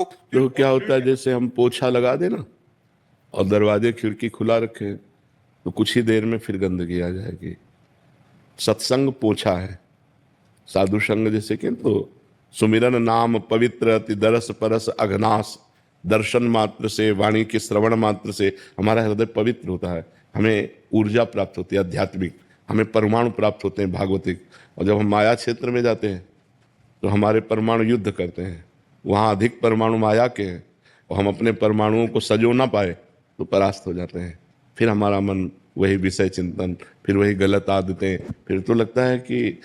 तो क्या होता है, जैसे हम पोछा लगा देना और दरवाजे खिड़की खुला रखे तो कुछ ही देर में फिर गंदगी आ जाएगी। सत्संग पोछा है, साधु संग जैसे कि तो सुमिरन नाम पवित्र अति दरस परस अघनाश, दर्शन मात्र से, वाणी के श्रवण मात्र से हमारा हृदय पवित्र होता है, हमें ऊर्जा प्राप्त होती है आध्यात्मिक, हमें परमाणु प्राप्त होते हैं भागवतिक। और जब हम माया क्षेत्र में जाते हैं तो हमारे परमाणु युद्ध करते हैं, वहाँ अधिक परमाणु माया के हैं और हम अपने परमाणुओं को सजो ना पाए तो परास्त हो जाते हैं। फिर हमारा मन वही विषय चिंतन, फिर वही गलत आदतें, फिर तो लगता है कि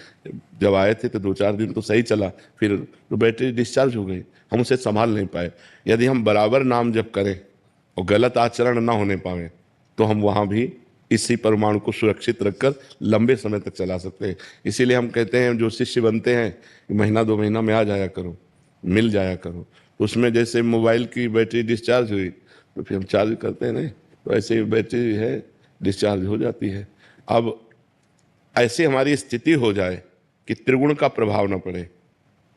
जब आए थे तो 2-4 दिन तो सही चला, फिर तो बैटरी डिस्चार्ज हो गई, हम उसे संभाल नहीं पाए। यदि हम बराबर नाम जप करें और गलत आचरण ना होने पाए तो हम वहाँ भी इसी परमाणु को सुरक्षित रखकर लंबे समय तक चला सकते हैं। इसीलिए हम कहते हैं जो शिष्य बनते हैं कि महीना 2 महीना में आ जाया करो, मिल जाया करो। तो उसमें जैसे मोबाइल की बैटरी डिस्चार्ज हुई तो फिर हम चार्ज करते हैं, नहीं तो ऐसे ही बैटरी है डिस्चार्ज हो जाती है। अब ऐसी हमारी स्थिति हो जाए कि त्रिगुण का प्रभाव न पड़े,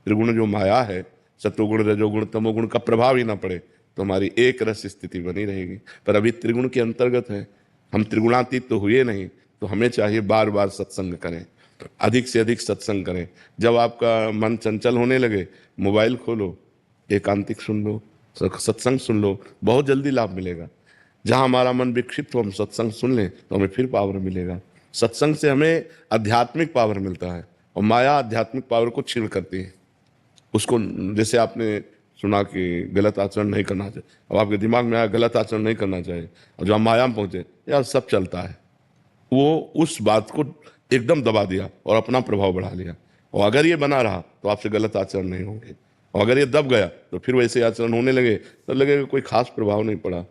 त्रिगुण जो माया है, सतोगुण रजोगुण तमोगुण का प्रभाव ही ना पड़े तो हमारी एक रस स्थिति बनी रहेगी। पर अभी त्रिगुण के अंतर्गत है, हम त्रिगुणातीत तो हुए नहीं, तो हमें चाहिए बार बार सत्संग करें, अधिक से अधिक सत्संग करें। जब आपका मन चंचल होने लगे, मोबाइल खोलो, एकांतिक सुन लो, सत्संग सुन लो, बहुत जल्दी लाभ मिलेगा। जहाँ हमारा मन विक्षिप्त हो, हम सत्संग सुन लें तो हमें फिर पावर मिलेगा। सत्संग से हमें आध्यात्मिक पावर मिलता है और माया आध्यात्मिक पावर को छीण करती है। उसको, जैसे आपने सुना कि गलत आचरण नहीं करना चाहिए, अब आपके दिमाग में आया गलत आचरण नहीं करना चाहिए, और जो हम माया में पहुंचे यार सब चलता है, वो उस बात को एकदम दबा दिया और अपना प्रभाव बढ़ा लिया। और अगर ये बना रहा तो आपसे गलत आचरण नहीं होंगे, और अगर ये दब गया तो फिर वैसे आचरण होने लगे तो लगेगा कोई खास प्रभाव नहीं पड़ा।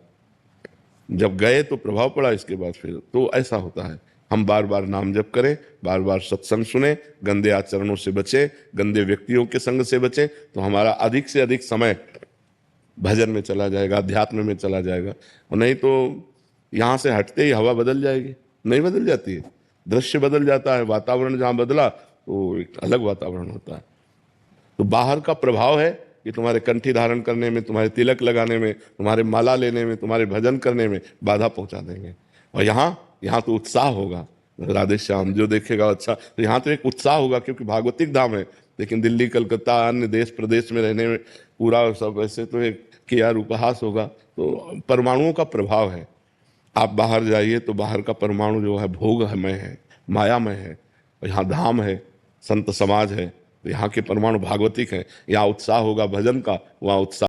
जब गए तो प्रभाव पड़ा, इसके बाद फिर तो ऐसा होता है। हम बार बार नाम जप करें, बार बार सत्संग सुने, गंदे आचरणों से बचें, गंदे व्यक्तियों के संग से बचें, तो हमारा अधिक से अधिक समय भजन में चला जाएगा, अध्यात्म में चला जाएगा। और नहीं तो यहाँ से हटते ही हवा बदल जाएगी, नहीं बदल जाती है, दृश्य बदल जाता है, वातावरण जहाँ बदला तो एक अलग वातावरण होता है। तो बाहर का प्रभाव है कि तुम्हारे कंठी धारण करने में, तुम्हारे तिलक लगाने में, तुम्हारे माला लेने में, तुम्हारे भजन करने में बाधा पहुंचा देंगे। और यहाँ तो उत्साह होगा, राधे श्याम जो देखेगा अच्छा, तो यहाँ तो एक उत्साह होगा क्योंकि भागवतिक धाम है। लेकिन दिल्ली कलकत्ता अन्य देश प्रदेश में रहने में पूरा सब ऐसे तो एक कि यार उपहास होगा। तो परमाणुओं का प्रभाव है, आप बाहर जाइए तो बाहर का परमाणु जो है भोगमय है, मायामय है, और यहाँ धाम है, संत समाज है, तो यहाँ के परमाणु भागवतिक हैं। यहाँ उत्साह होगा भजन का, वहाँ उत्साह